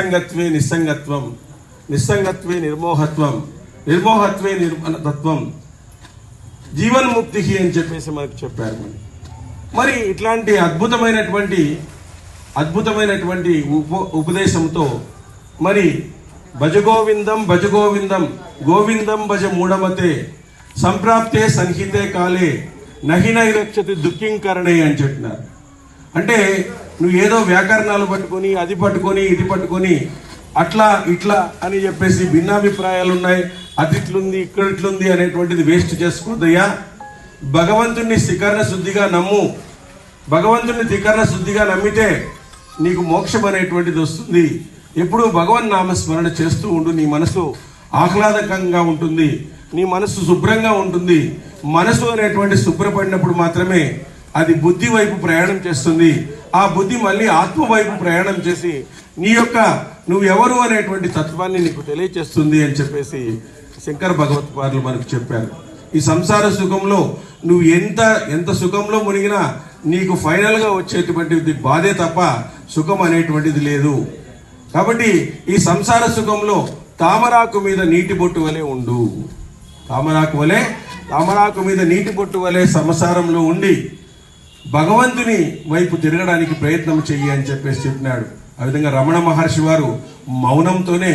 నిస్సంగత్వే నిస్సంగత్వం, నిస్సంగత్వే నిర్మోహత్వం, నిర్మోహత్వే నిర్మలతత్వం, జీవన్ముక్తి అని చెప్పేసి మనకు చెప్పారు. మరి ఇట్లాంటి అద్భుతమైనటువంటి ఉపదేశంతో మరి భజగోవిందం భజగోవిందం గోవిందం భజ మూఢమతే సంప్రాప్తే సన్హితే కాలే నహి రక్షతి దుఃఖింకరణే అని చెప్పినారు. అంటే నువ్వు ఏదో వ్యాకరణాలు పట్టుకొని అది పట్టుకొని ఇది పట్టుకొని అట్లా ఇట్లా అని చెప్పేసి భిన్నాభిప్రాయాలు ఉన్నాయి, అది ఇట్లుంది ఇక్కడ ఇట్లుంది అనేటువంటిది వేస్ట్ చేసుకోదయ్యా. భగవంతుణ్ణి త్రికరణ శుద్ధిగా నమ్ము. భగవంతుణ్ణి త్రికరణ శుద్ధిగా నమ్మితే నీకు మోక్షం అనేటువంటిది వస్తుంది. ఎప్పుడు భగవన్ నామస్మరణ చేస్తూ ఉండు. నీ మనసు ఆహ్లాదకంగా ఉంటుంది, నీ మనసు శుభ్రంగా ఉంటుంది. మనసు అనేటువంటి శుభ్రపడినప్పుడు మాత్రమే అది బుద్ధి వైపు ప్రయాణం చేస్తుంది. ఆ బుద్ధి మళ్ళీ ఆత్మ వైపు ప్రయాణం చేసి నువ్వు ఎవరు అనేటువంటి తత్వాన్ని నీకు తెలియచేస్తుంది అని చెప్పేసి శంకర భగవత్పాదులు మనకు చెప్పారు. ఈ సంసార సుఖంలో నువ్వు ఎంత సుఖంలో మునిగినా నీకు ఫైనల్గా వచ్చేటువంటిది బాధే తప్ప సుఖం అనేటువంటిది లేదు. కాబట్టి ఈ సంసార సుఖంలో తామరాకు మీద నీటి బొట్టు వలె ఉండు. తామరాకు మీద నీటి బొట్టు వలె సంసారంలో ఉండి భగవంతుని వైపు తిరగడానికి ప్రయత్నం చెయ్యి అని చెప్పేసి చెప్పినాడు. ఆ విధంగా రమణ మహర్షి వారు మౌనంతోనే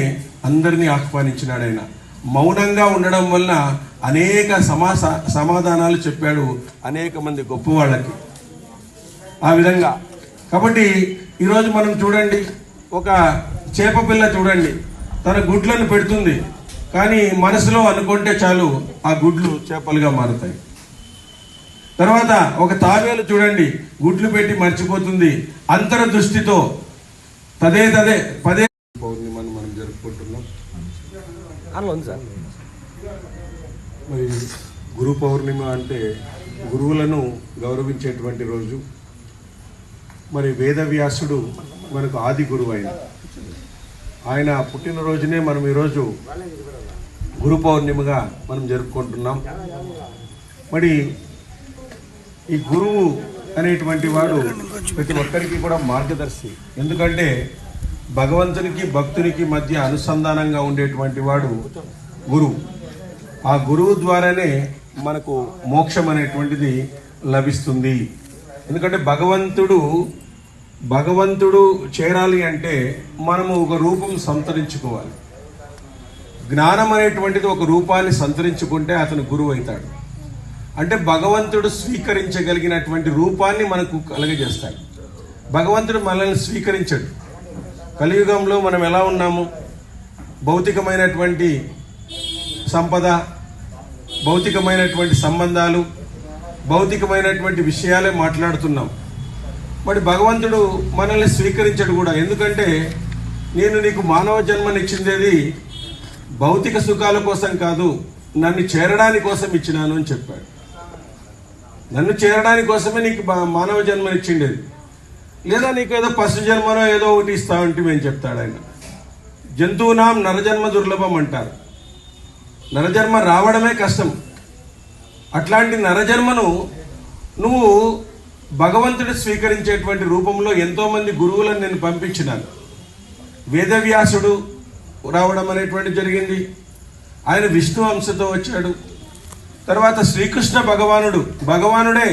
అందరినీ ఆహ్వానించినాడు. ఆయన మౌనంగా ఉండడం వలన అనేక సమాధానాలు చెప్పాడు అనేక మంది గొప్ప వాళ్ళకి. ఆ విధంగా కాబట్టి ఈరోజు మనం చూడండి, ఒక చేప పిల్ల చూడండి, తన గుడ్లను పెడుతుంది, కానీ మనసులో అనుకుంటే చాలు ఆ గుడ్లు చేపలుగా మారుతాయి. తర్వాత ఒక తాబేలు చూడండి, గుడ్లు పెట్టి మర్చిపోతుంది. అంతర్దృష్టితో పదే పౌర్ణిమను మనం జరుపుకుంటున్నాం. మరి గురు పౌర్ణిమ అంటే గురువులను గౌరవించేటువంటి రోజు. మరి వేదవ్యాసుడు మనకు ఆది గురువు ఆయన పుట్టినరోజునే మనం ఈరోజు గురు పౌర్ణిమగా మనం జరుపుకుంటున్నాం. మరి ఈ గురువు అనేటువంటి వాడు ప్రతి ఒక్కరికి కూడా మార్గదర్శి. ఎందుకంటే భగవంతునికి భక్తునికి మధ్య అనుసంధానంగా ఉండేటువంటి వాడు గురువు. ఆ గురువు ద్వారానే మనకు మోక్షం అనేటువంటిది లభిస్తుంది. ఎందుకంటే భగవంతుడు చేరాలి అంటే మనము ఒక రూపం సంతరించుకోవాలి. జ్ఞానం అనేటువంటిది ఒక రూపాన్ని సంతరించుకుంటే అతను గురువు అవుతాడు. అంటే భగవంతుడు స్వీకరించగలిగినటువంటి రూపాన్ని మనకు కలగజేస్తాడు. భగవంతుడు మనల్ని స్వీకరించడు. కలియుగంలో మనం ఎలా ఉన్నాము? భౌతికమైనటువంటి సంపద, భౌతికమైనటువంటి సంబంధాలు, భౌతికమైనటువంటి విషయాలే మాట్లాడుతున్నాం. మరి భగవంతుడు మనల్ని స్వీకరించడు కూడా. ఎందుకంటే నేను నీకు మానవ జన్మనిచ్చిందేది భౌతిక సుఖాల కోసం కాదు, నన్ను చేరడానికి కోసం ఇచ్చినాను అని చెప్పాడు. నన్ను చేరడానికి కోసమే నీకు మానవ జన్మనిచ్చిండేది, లేదా నీకు ఏదో పశు జన్మనో ఏదో ఒకటి ఇస్తా ఉంటే మేము చెప్తాడు ఆయన. జంతువునాం నరజన్మ దుర్లభం అంటారు. నరజన్మ రావడమే కష్టం. అట్లాంటి నరజన్మను నువ్వు భగవంతుడు స్వీకరించేటువంటి రూపంలో ఎంతోమంది గురువులను నేను పంపించినాను. వేదవ్యాసుడు రావడం అనేటువంటి జరిగింది. ఆయన విష్ణు అంశతో వచ్చాడు. తర్వాత శ్రీకృష్ణ భగవానుడే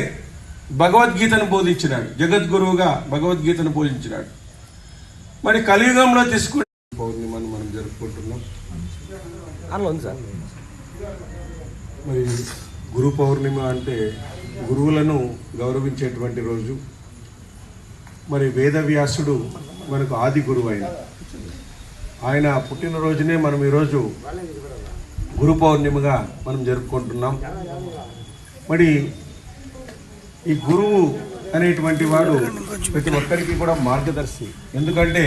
భగవద్గీతను బోధించినాడు. జగద్గురువుగా భగవద్గీతను బోధించినాడు. మరి కలియుగంలో తీసుకుంటే పౌర్ణిమను మనం జరుపుకుంటున్నాం. మరి గురు పౌర్ణిమ అంటే గురువులను గౌరవించేటువంటి రోజు. మరి వేదవ్యాసుడు మనకు ఆది గురువు ఆయన పుట్టినరోజునే మనం ఈరోజు గురు పౌర్ణిమగా మనం జరుపుకుంటున్నాం. మరి ఈ గురువు అనేటువంటి వాడు ప్రతి ఒక్కరికి కూడా మార్గదర్శి. ఎందుకంటే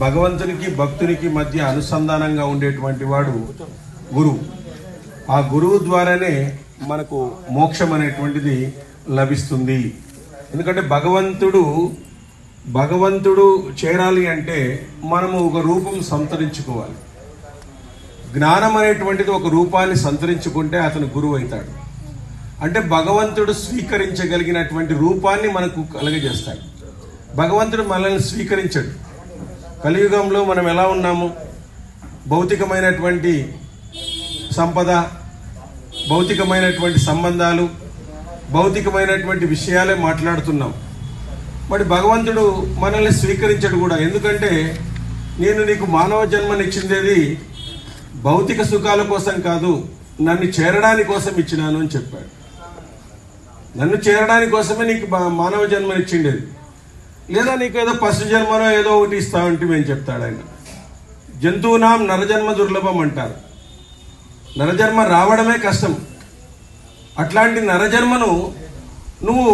భగవంతునికి భక్తునికి మధ్య అనుసంధానంగా ఉండేటువంటి వాడు గురువు. ఆ గురువు ద్వారానే మనకు మోక్షం అనేటువంటిది లభిస్తుంది. ఎందుకంటే భగవంతుడు చేరాలి అంటే మనము ఒక రూపం సంతరించుకోవాలి. జ్ఞానం అనేటువంటిది ఒక రూపాన్ని సంతరించుకుంటే అతను గురువు అవుతాడు. అంటే భగవంతుడు స్వీకరించగలిగినటువంటి రూపాన్ని మనకు కలగజేస్తాడు. భగవంతుడు మనల్ని స్వీకరించడు. కలియుగంలో మనం ఎలా ఉన్నాము? భౌతికమైనటువంటి సంపద, భౌతికమైనటువంటి సంబంధాలు, భౌతికమైనటువంటి విషయాలే మాట్లాడుతున్నాం. మరి భగవంతుడు మనల్ని స్వీకరించడు కూడా. ఎందుకంటే నేను నీకు మానవ జన్మనిచ్చిందేది భౌతిక సుఖాల కోసం కాదు, నన్ను చేరడానికి కోసం ఇచ్చినాను అని చెప్పాడు. నన్ను చేరడానికి కోసమే నీకు మానవ జన్మనిచ్చిండేది, లేదా నీకు ఏదో పశు జన్మనో ఏదో ఒకటి ఇస్తామంటే మేము చెప్తాడు ఆయన. జంతువునాం నరజన్మ దుర్లభం అంటారు. నరజన్మ రావడమే కష్టం. అట్లాంటి నరజన్మను నువ్వు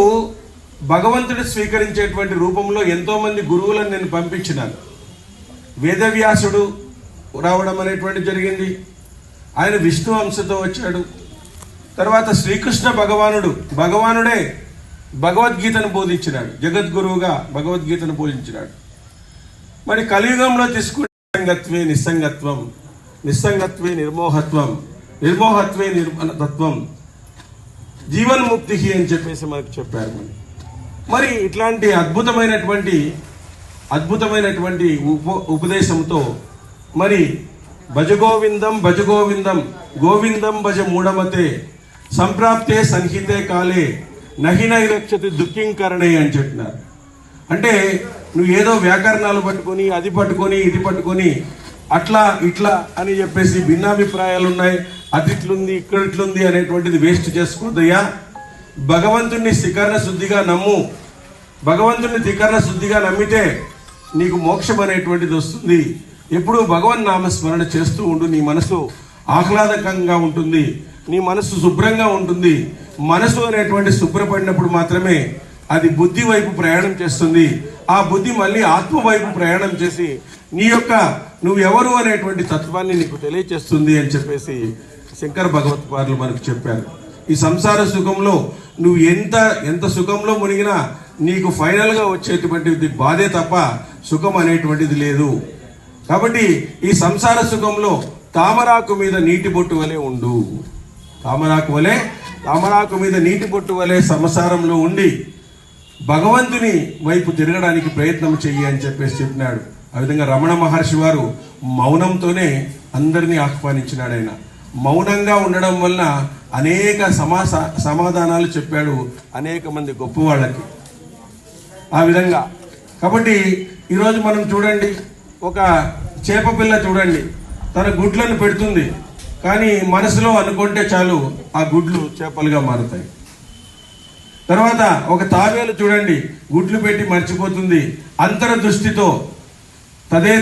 భగవంతుడు స్వీకరించేటువంటి రూపంలో ఎంతోమంది గురువులను నేను పంపించినాను. వేదవ్యాసుడు రావడం అనేటువంటి జరిగింది. ఆయన విష్ణు అంశతో వచ్చాడు. తర్వాత శ్రీకృష్ణ భగవానుడే భగవద్గీతను బోధించినాడు. జగద్గురువుగా భగవద్గీతను బోధించినాడు. మరి కలియుగంలో తీసుకుంటే సంగత్వే నిస్సంగత్వం, నిస్సంగత్వే నిర్మోహత్వం, నిర్మోహత్వే నిర్మలతత్వం, జీవన్ముక్తి అని చెప్పేసి మనకు చెప్పారు. మరి ఇట్లాంటి అద్భుతమైనటువంటి ఉపదేశంతో మరి భజగోవిందం భజగోవిందం గోవిందం భజ మూఢమతే సంప్రాప్తే సన్హితే కాలే నహినైరక్షతి దుఃఖింకరణే అని చెప్పినారు. అంటే నువ్వు ఏదో వ్యాకరణాలు పట్టుకొని అది పట్టుకొని ఇది పట్టుకొని అట్లా ఇట్లా అని చెప్పేసి భిన్నాభిప్రాయాలు ఉన్నాయి, అది ఇట్లుంది ఇక్కడ ఇట్లుంది అనేటువంటిది వేస్ట్ చేసుకోదయ్యా. భగవంతుణ్ణి త్రికరణ శుద్ధిగా నమ్ము. భగవంతుణ్ణి త్రికరణ శుద్ధిగా నమ్మితే నీకు మోక్షం అనేటువంటిది వస్తుంది. ఎప్పుడు భగవన్ నామస్మరణ చేస్తూ ఉండు. నీ మనసు ఆహ్లాదకంగా ఉంటుంది, నీ మనసు శుభ్రంగా ఉంటుంది. మనసు అనేటువంటి శుభ్రపడినప్పుడు మాత్రమే అది బుద్ధి వైపు ప్రయాణం చేస్తుంది. ఆ బుద్ధి మళ్ళీ ఆత్మ వైపు ప్రయాణం చేసి నువ్వు ఎవరు అనేటువంటి తత్వాన్ని నీకు తెలియచేస్తుంది అని చెప్పేసి శంకర భగవత్పాదులు మనకు చెప్పారు. ఈ సంసార సుఖంలో నువ్వు ఎంత సుఖంలో మునిగినా నీకు ఫైనల్గా వచ్చేటువంటిది బాధే తప్ప సుఖం అనేటువంటిది లేదు. కాబట్టి ఈ సంసార సుఖంలో తామరాకు మీద నీటి బొట్టు వలె ఉండు. తామరాకు మీద నీటి బొట్టు వలె సంసారంలో ఉండి భగవంతుని వైపు తిరగడానికి ప్రయత్నం చెయ్యి అని చెప్పేసి చెప్పినాడు. ఆ విధంగా రమణ మహర్షి వారు మౌనంతోనే అందరినీ ఆహ్వానించినాడు. ఆయన మౌనంగా ఉండడం వలన అనేక సమాధానాలు చెప్పాడు అనేక మంది గొప్ప వాళ్ళకి. ఆ విధంగా కాబట్టి ఈరోజు మనం చూడండి, ఒక చేప పిల్ల చూడండి, తన గుడ్లను పెడుతుంది, కానీ మనసులో అనుకుంటే చాలు ఆ గుడ్లు చేపలుగా మారుతాయి. తర్వాత ఒక తాబేలు చూడండి, గుడ్లు పెట్టి మర్చిపోతుంది. అంతర దృష్టితో పదే